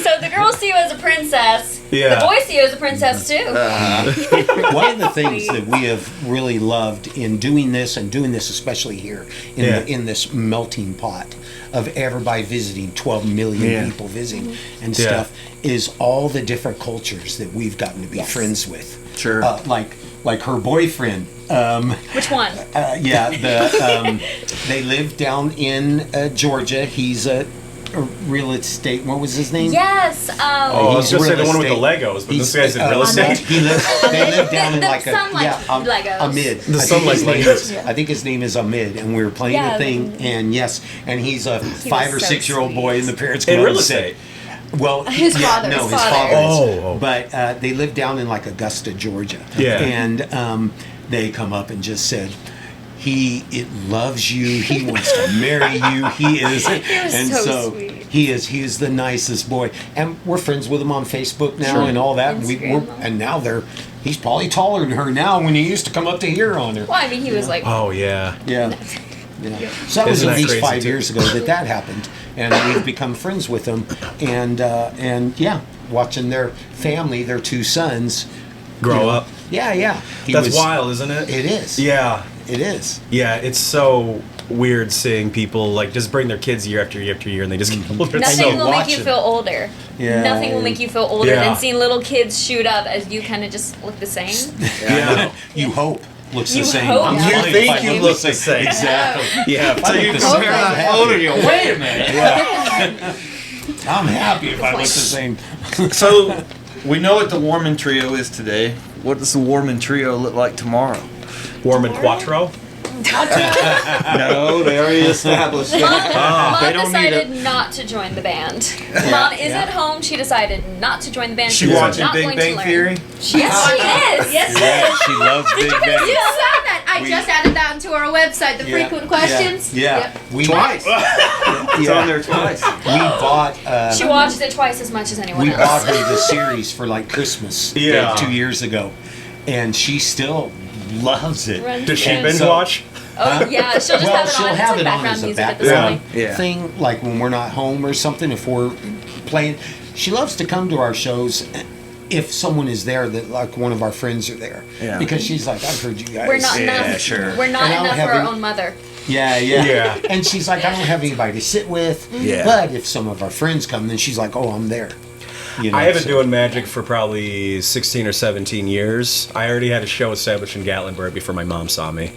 So the girls see you as a princess. Yeah. The boys see you as a princess too. One of the things that we have really loved in doing this, and doing this especially here in this melting pot of everybody visiting, 12 million people visiting and stuff, is all the different cultures that we've gotten to be friends with. Sure. Like her boyfriend. Which one? They live down in Georgia. He's a real estate. What was his name? Yes. Oh, I was he's going to say real the one with the estate. Legos, but this guy's in real estate. They live down in The like a sunlight Legos. Ahmed. The sunlight Legos. I think his name is Ahmed, and we were playing a thing, and he's a 5 or so 6 year old sweet. boy, and the parents In come real and say, estate. well, His father. No, His his father. father. Oh. But they live down in like Augusta, Georgia. Yeah. And they come up and just said, it loves you. He wants to marry you. He is, and so sweet. he is the nicest boy. And we're friends with him on Facebook now and all that. Instagram. And now he's probably taller than her now. When he used to come up to here on her. Well, I mean, he was like. Oh, yeah. Yeah. So that was Isn't at that least crazy, 5 too? years ago that happened, and we've become friends with them, and watching their family, their 2 sons, Grow up. Yeah. That's wild, isn't it? It is. Yeah. It is. Yeah, it's so weird seeing people like just bring their kids year after year after year and they just get older. Nothing so will make you watching. feel older. Yeah. Nothing will make you feel older Yeah. than seeing little kids shoot up as you kind of just look the same. Yeah. You hope looks You the same. hope. I'm You telling think if I you look look the same. Exactly. Yeah. If I look the same, I'm happy. Wait a minute. I'm happy if I look the same. So, we know what the Warman Trio is today. What does the Warman Trio look like tomorrow? Warman Quattro. No, they already established Mom, that. They Mom don't need decided not to join the band. Mom is at home. She decided not to join the band. She She's watching not Big going Bang to learn. Theory? Yes, she is. Yes, She loves Big You Bang. saw that. I just added that onto our website. The Yeah. frequent questions. Yeah. Yep. We Twice. It's on there twice. We bought. She watched it twice as much as anyone We else. bought her the series for like Christmas. Yeah. 2 years ago, and she still loves it. Run Does she to binge them. watch? Oh yeah, she'll just have it on. It's like background as a music at this background point. Yeah. thing, like when we're not home or something. If we're playing, she loves to come to our shows. If someone is there, that like one of our friends are there, Yeah. because she's like, I've heard you guys. We're not Yeah, enough. sure. We're not And I don't enough have for our any- own mother. Yeah. Yeah. And she's like, I don't have anybody to sit with. Yeah. But if some of our friends come, then she's like, oh, I'm there. You know, I have been so- doing magic for probably 16 or 17 years. I already had a show established in Gatlinburg before my mom saw me,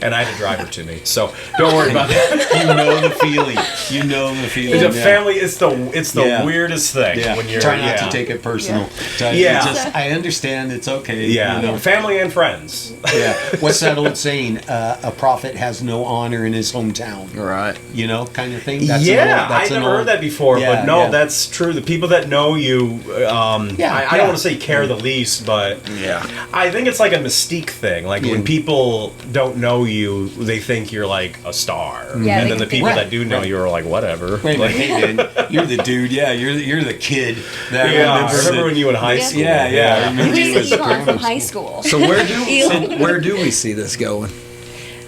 and I had a driver to me. So don't worry about that. You know the feeling. You know the feeling. It's a yeah. family. It's the Yeah. weirdest thing Yeah. when you're Try not to take it personal. Yeah. I understand. It's okay. Yeah, You know? family and friends. Yeah. What's that old saying? A prophet has no honor in his hometown. Right. You know, kind of thing. Yeah, I've never heard that before, Yeah, but no, yeah. that's true. The people that know you, I yeah. don't want to say care the least, but Yeah. I think it's like a mystique thing. Like Yeah. when people don't know you, they think you're like a star, Yeah, and they then the think- people Right, that do know right. you are like whatever. Wait a Like, minute, hey man, you're the dude. Yeah, you're the kid. That yeah, I remembers remember it. when you in high school. Yeah, I remember you Who's as Elon from grammar high school. school? So where do we see this going?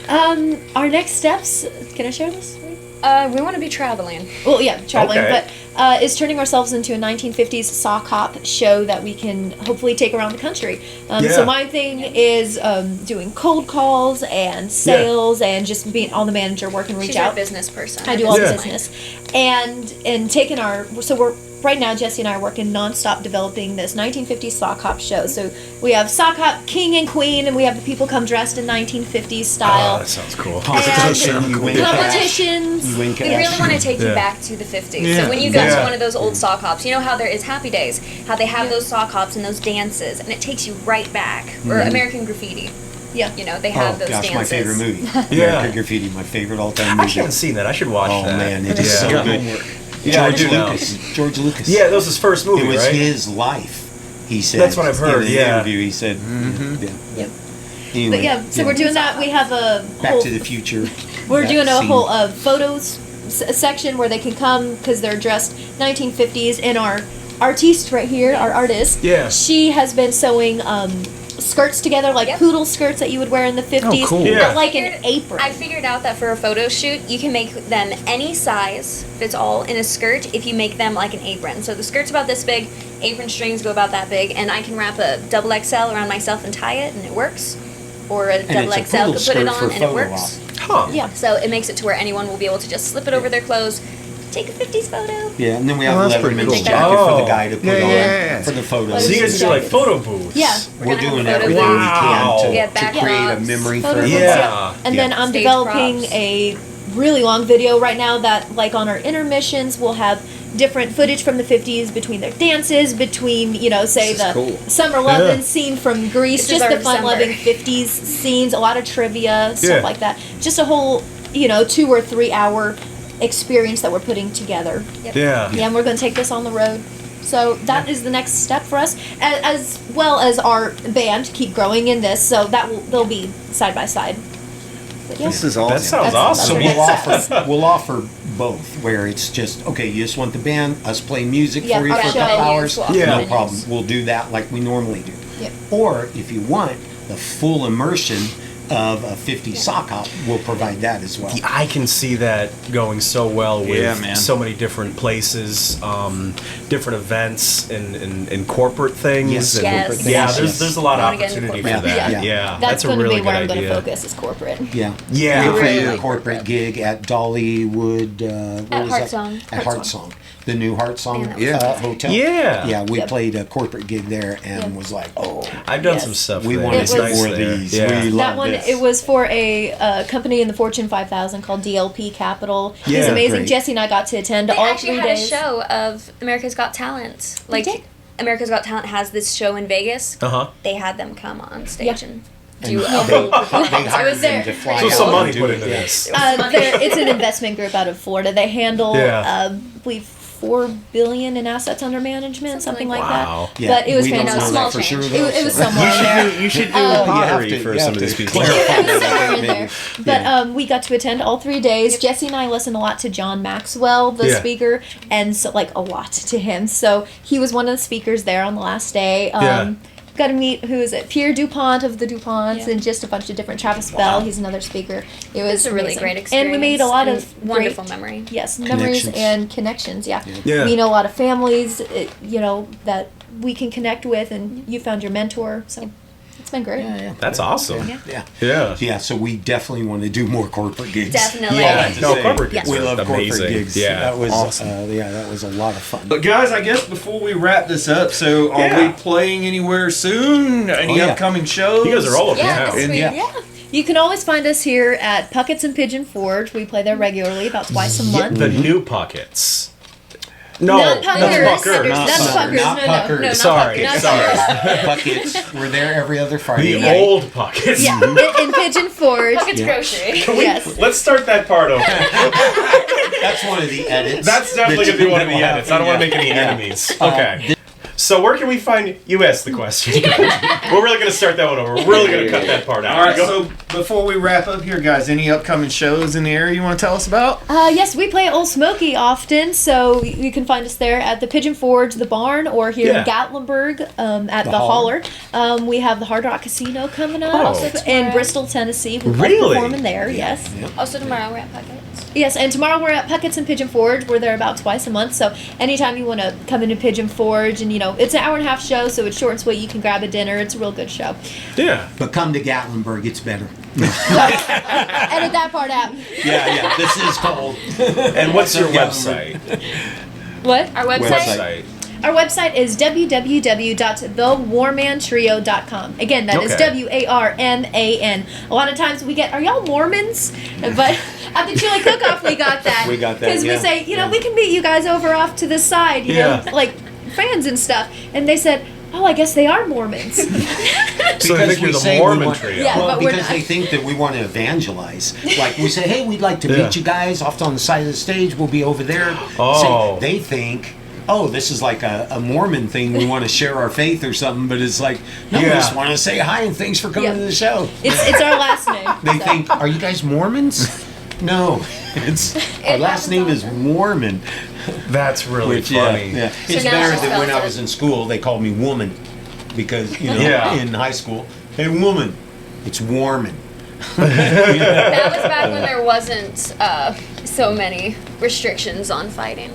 Our next steps. Can I share this? We want to be traveling. Well, yeah, traveling, Okay. but is turning ourselves into a 1950s sock hop show that we can hopefully take around the country. Yeah. So my thing is doing cold calls and sales and just being on the manager, work and reach She's our out. business person. I do all Yeah. the business, and taking our we're right now. Jesse and I are working nonstop developing this 1950s sock hop show. So we have sock hop king and queen, and we have the people come dressed in 1950s Oh, style. that sounds cool. And You win cash. competitions. You win We cash. really want to take you Yeah. back to the 50s. Yeah. So when you go Yeah. to one of those old sock hops, you know how there is Happy Days, how they have those sock hops and those dances, and it takes you right back. Or American Graffiti. Yeah. You know, they Oh have those gosh, dances. my favorite movie. Yeah. American Graffiti, my favorite all-time I movie. actually haven't seen that. I should watch Oh that. man, it is Yeah. so Got good. homework. Yeah, I George do now. Lucas. George Lucas. Yeah, that was his first movie, It was right? his life. He said. That's what I've heard, In the yeah. interview, he said. Yeah. Yep. Anyway, But yeah, so we're doing that. We have a Back whole, to the Future. we're that doing a scene. whole photos section where they can come because they're dressed 1950s. And our artiste right here, our artist, Yeah. she has been sewing skirts together, like Yep. poodle skirts that you would wear in the 50s, Oh, cool. Yeah. but like an apron. I figured out that for a photo shoot, you can make them any size fits all in a skirt if you make them like an apron. So the skirt's about this big, apron strings go about that big, and I can wrap a double XL around myself and tie it, and it works. Or a double it's a XL poodle could put it skirt on, for and it photo works. Huh. Yeah. So it makes it to where anyone will be able to just slip it over their clothes, take a 50s photo. Yeah, and then we Oh, have that's a pretty Letterman's cool. jacket for the Oh. guy to put Yeah, on yeah. for the photos. So you guys do like photo booths? Yeah. We're gonna have doing a photo everything we booth. can Yeah, to create a backdrops, memory for Photo booths, everybody. Yeah. And Yeah. then I'm Stage developing props. a really long video right now that, like, on our intermissions, we'll have different footage from the 50s between their dances, between, you know, say This is the cool. summer lovin' scene from Greece, This is just our the fun-loving December. 50s scenes, a lot of trivia, stuff Yeah. like that. Just a whole, 2 or 3 hour experience that we're putting together. Yeah. Yeah, and we're going to take this on the road. So that is the next step for us, as well as our band keep growing in this. So they'll be side by side. But yeah. This is awesome. That sounds That's- awesome. So that's we'll offer both, where it's just okay. You just want the band, us play music Yeah, for you our for a show. couple hours. Yeah. Yeah. No problem. We'll do that like we normally do. Yep. Or if you want the full immersion of a 50 sock hop, we'll provide that as well. I can see that going so well with Yeah, man. so many different places, different events, and corporate things. Yes. and- Yes. Yeah, Yes. there's a lot I of wanna get into opportunity for corporate. that. Yeah. Yeah, That's a going to really be where good I'm going to idea. focus is corporate. Yeah. Yeah. We played Really a corporate gig at Dollywood. What At was Heart that? Song. At Heart Song. The new Heart Song Man, that was awesome. hotel. Yeah. Yeah, we Yep. played a corporate gig there and Yep. was like, oh, I've done Yes. some stuff. we there. want to It do was- more of there. these. Yeah. We That love one, this. it was for a company in the Fortune 5000 called DLP Capital. It was Yeah, amazing. great. Jesse and I got to attend They all actually 3 had days. a show of America's Got Talent. They did? America's Got Talent has this show in Vegas. Uh-huh. They had them come on stage Yeah. and And do a they, whole performance. they hired was there. them to fly So out some and money do put it, into yeah. this. It's an investment group out of Florida. They handle, Yeah. I believe, $4 billion in assets under management, something like Wow. that. But it was we don't fantastic. know Small that for sure. change. though, It was so- somewhere in there. You should do You have pottery to- for you some have of these to people. clarify. It was somewhere in Maybe. there. But Yeah. we got to attend all 3 days. Jesse and I listened a lot to John Maxwell, the Yeah. speaker, and so like a lot to him. So he was one of the speakers there on the last day. Yeah. Got to meet, who is it? Pierre DuPont of the DuPonts, Yeah. and just a bunch of different. Travis Bell, he's another speaker. It was It's a really amazing. great experience. And we made a lot and of wonderful great, memory. yes, memories Connections. and connections. Yeah. Yeah. We know a lot of families, that we can connect with, and you found your mentor. So it's been great. Yeah, yeah. That's awesome. Yeah. Yeah. Yeah, so we definitely want to do more corporate gigs. Definitely. Yeah. to No, say. corporate gigs We are love amazing. corporate gigs. Yeah. That was Awesome. that was a lot of fun. But guys, I guess before we wrap this up, so are Yeah. we playing anywhere soon? Any yeah. upcoming shows? You guys are all over Yeah, town. this And week. yeah. Yeah. You can always find us here at Puckett's and Pigeon Forge. We play there regularly, about twice a month. The new pockets. No, Not Puckers. Pucker. Not Puckers. Not No, Puckers. no, not Sorry, Puckers. sorry. Buckets. We're there every other Friday. The night. old pockets. Yeah, in Pigeon Forge. Puckett's Yeah. Grocery. Yes. Let's start that part over. That's one of the edits. That's definitely going to be one of the That will edits. I don't want to happen, make any yeah. enemies. Okay. So where can we find you? Asked the question. We're really going to start that one over. We're really going to cut that part out. All right, Go. so before we wrap up here, guys, any upcoming shows in the area you want to tell us about? Yes, we play Old Smoky often, so you can find us there at the Pigeon Forge, the barn, or here Yeah. in Gatlinburg at the Holler. Holler. We have the Hard Rock Casino coming up Oh. in tomorrow. Bristol, Tennessee. We're Really? performing there, yes. Also tomorrow we're at Puckett's. Yes, and tomorrow we're at Puckett's and Pigeon Forge. We're there about twice a month, so anytime you want to come into Pigeon Forge, and it's an hour and a half show, so it's short and sweet. You can grab a dinner. It's a real good show. Yeah. But come to Gatlinburg, it's better. Edit that part out. Yeah. This is cold. And what's your Gatlinburg. website? What? Our website. Our website is www.thewarmantrio.com. Again, that is Okay. WARMAN. A lot of times we get, are y'all Mormons? But at the Chili Cook-Off we got that. We got that, Because yeah. we say, we can meet you guys over off to the side, Yeah. like fans and stuff. And they said, oh, I guess they are Mormons. So I Because think you're we the say we Mormon want- trio. Yeah. Well, but we're because not. they think that we want to evangelize. Like we say, hey, we'd like to Yeah. meet you guys off on the side of the stage. We'll be over there. Oh. Say, they think, oh, this is like a Mormon thing. We want to share our faith or something. But it's like, no, we Yeah. just want to say hi and thanks for coming Yeah. to the show. it's our last name. They so. think, are you guys Mormons? No, it's our last name is Warman. That's really Which, funny. yeah. It's now better she than when spells I it. was in school. They called me woman. because, you know, Yeah. in high school, hey, woman, it's Warman. That was back when there wasn't so many restrictions on fighting.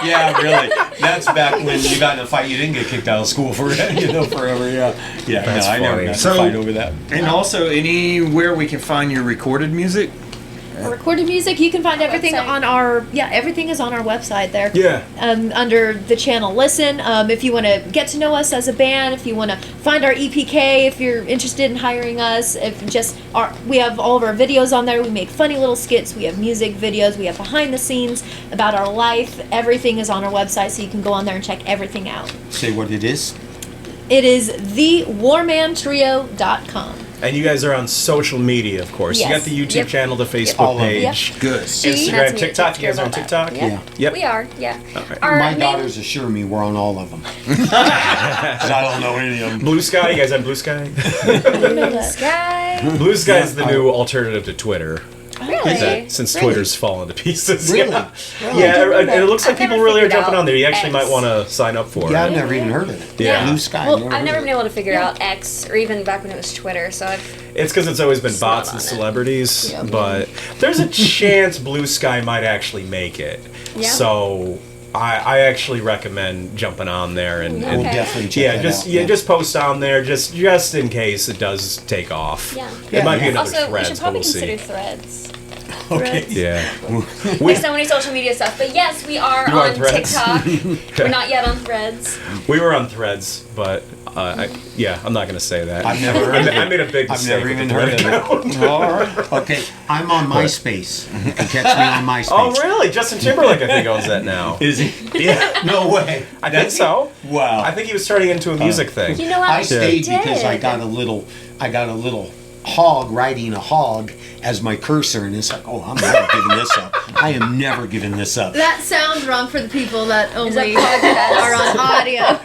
Yeah, really. That's back when you got in a fight, you didn't get kicked out of school for forever. Yeah, That's no, I never funny. got in So- a fight over that. And also, anywhere we can find your recorded music. Recorded music, you can find everything Website. on our everything is on our website there. Yeah. Under the channel Listen. If you want to get to know us as a band, if you want to find our EPK, if you're interested in hiring us, we have all of our videos on there. We make funny little skits. We have music videos. We have behind the scenes about our life. Everything is on our website, so you can go on there and check everything out. Say what it is. It is thewarmantrio.com. And you guys are on social media, of course. Yes. You got the YouTube Yep. channel, the All Facebook of them. page, Good. Instagram, That's me. TikTok. You guys are on All that. TikTok? Yeah. Yep. We are, yeah. Alright. Our My main- daughters assure me we're on all of them. 'Cause I don't know any of them. Blue Sky. You guys on Blue Sky? Sky. Blue Sky is the new alternative to Twitter. Really? Since Really? Twitter's fallen to pieces. Really? Yeah, Really? yeah and it looks like I've never people really are figured jumping out on there. You actually X. might want to sign up for Yeah, it. I've never even heard of it. Yeah. Blue Sky. Well, I've heard never of been able to figure out X, or even back when it was Twitter, so I've... It's because it's always been It's bots not and on it. celebrities, Yep. but there's a chance Blue Sky might actually make it. Yeah. So I actually recommend jumping on there and, Yeah. We'll Okay. definitely check yeah, that just out. just post on there just in case it does take off. Yeah. It might be Yeah. another Also, we threads, should but probably we'll consider see. Threads. Okay. Yeah. There's so many social media stuff, but yes, we are You are on Threads? TikTok. We're not yet on Threads. We were on Threads, but I'm not gonna say that. I've never heard of it. I made a big I've mistake. never with even the heard of Thread it. account. All right. Okay, I'm on MySpace. You can catch me on MySpace. Oh really? Justin Timberlake I think owns that now. Is he? Yeah, No way. I think so. Wow. I think he was turning into a music thing. You know what? I stayed did. because I got a little hog riding a hog as my cursor, and it's like, oh, I'm never giving this up. I am never giving this up. That sounds wrong for the people that only podcast? are on audio.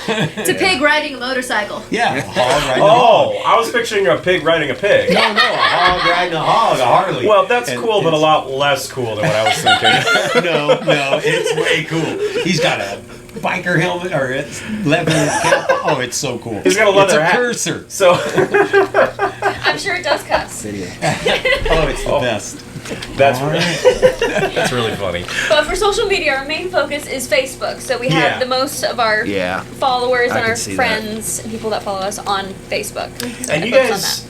It's a pig riding a motorcycle. Yeah, a hog riding a hog. Oh, I was picturing a pig riding a pig. No, a hog riding a hog, a Harley. Well, that's And cool, but a it's- lot less cool than what I was thinking. No, it's way cool. He's got a biker helmet or it's leather cap. Oh, it's so cool. He's got a leather it's hat. cursor. So I'm sure it does cuss. Oh, it's the best. that's that's really funny. But for social media, our main focus is Facebook. So we have Yeah. the most of our Yeah. followers I and can our see friends and people that follow us on Facebook. And you Focus on guys,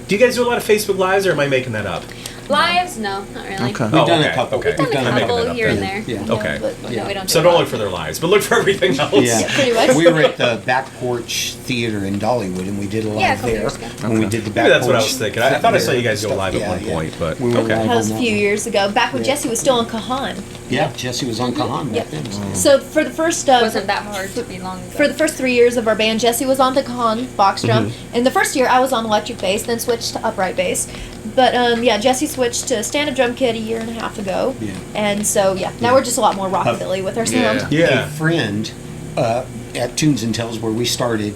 do you guys do a lot of Facebook lives, or am I making that up? that. Lives? No, not really. Okay. We've done okay, a couple. okay. We've done I'm a making couple that up here then. and there. Yeah. Okay. But no, we don't do So a don't lot. look for their lives, but look for everything else. Yeah. Pretty much. We were at the Back Porch Theater in Dollywood, and we did a live Yeah, a couple there. years ago. When we did the Back Maybe that's what I Porch was thinking. I thought I saw you guys go stuff. live at Yeah, one yeah. point, but We were okay. live That was on a few years ago, back when Yeah. Jesse was still in Kahan. Yeah, Jesse was on Kahan back then. So for the first It wasn't that hard to be long ago. for the first 3 years of our band, Jesse was on the Kahan box drum. And the first year, I was on electric bass, then switched to upright bass. But Jesse switched to stand-up drum kit a year and a half ago. Yeah. And so now we're just a lot more rockabilly with our sound. Yeah. A friend at Tunes and Tells where we started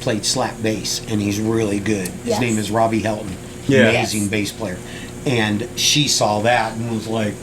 played slap bass, and he's really good. His Yes. name is Robbie Helton. Yeah. Amazing bass player. And she saw that and was like,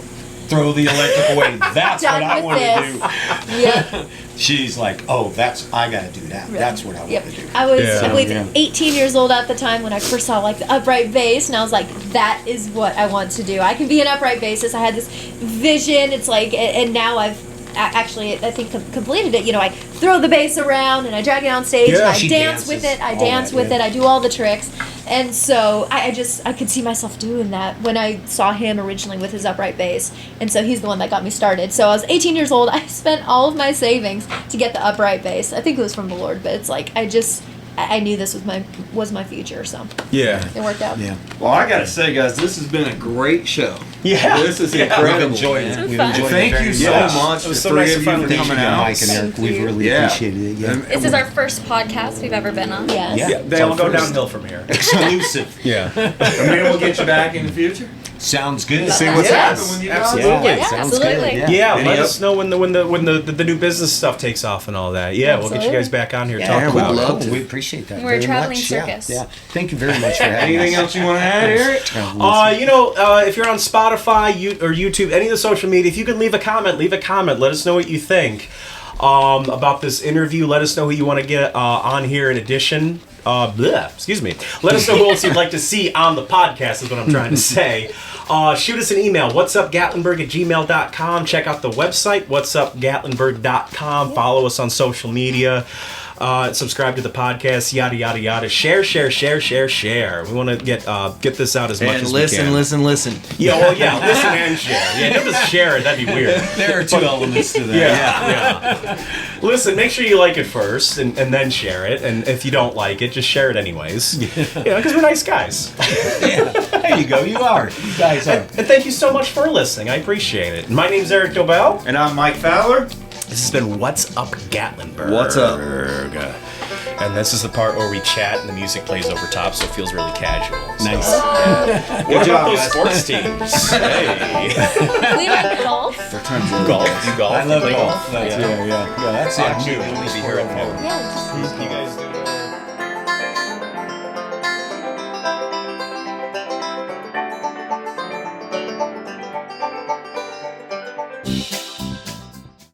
throw the electric away. That's what Done I with want to this. do. Yep. She's like, oh, I got to do that. That's what I want Yep. to do. I was, Yeah. I believe, Yeah. 18 years old at the time when I first saw like the upright bass, and I was like, that is what I want to do. I can be an upright bassist. I had this vision. It's like, and now I've actually, I think, completed it. You know, I throw the bass around and I drag it on stage Yeah, and I she dance with dances, it. I all dance that, with yeah. it. I do all the tricks. And so I could see myself doing that when I saw him originally with his upright bass. And so he's the one that got me started. So I was 18 years old. I spent all of my savings to get the upright bass. I think it was from the Lord, but it's like I knew this was my future, so Yeah. it worked out. Yeah. Well, I gotta say, guys, this has been a great show. Yeah. This is Yeah. incredible. We've enjoyed man. it. We've fun. enjoyed Thank it you very so much. much, It was the so nice three to of finally you, meet for you, coming out. Mike and Eric. We've really Yeah. appreciated it. Yeah. And- This is our first podcast we've ever been on. Yes. Yeah. Yeah, they all go downhill from here. Exclusive. Yeah. And maybe we'll get you back in the future. Sounds good. See what's Yes, happening with you guys. absolutely. Yeah, sounds absolutely. good. Yeah, Any let up- us know when the new business stuff takes off and all that. Yeah, we'll get you Absolutely. guys back on here Yeah, talk we'd about love it. to. We appreciate that. We're a very traveling much. circus. Yeah. Thank you very much for having Anything us. else you want to add, Eric? If you're on Spotify or YouTube, any of the social media, if you can leave a comment, let us know what you think. about this interview. Let us know who you want to get on here in addition. Excuse me. Let us know who else you'd like to see on the podcast is what I'm trying to say. Shoot us an email, whatsupgatlinburg@gmail.com. Check out the website, whatsupgatlinburg.com. Follow us on social media. Subscribe to the podcast, yada, yada, yada. Share. We want to get this out as much as we can. Listen. Yeah, well, yeah, listen and share. Yeah, don't just share it. That'd be weird. There are two elements to that. Yeah. Listen, make sure you like it first and then share it. And if you don't like it, just share it anyways. Yeah, because we're nice guys. Yeah. There you go. You are. You guys are. And thank you so much for listening. I appreciate it. My name's Eric Dobell. And I'm Mike Fowler. This has been What's Up Gatlinburg. What's up? And this is the part where we chat and the music plays over top, so it feels really casual. Nice. What about those sports teams? Hey. We like golf. Golf? You golf? I love You play golf. Yeah, that's I'm new. We'll be here at home. Yeah, just You guys do it.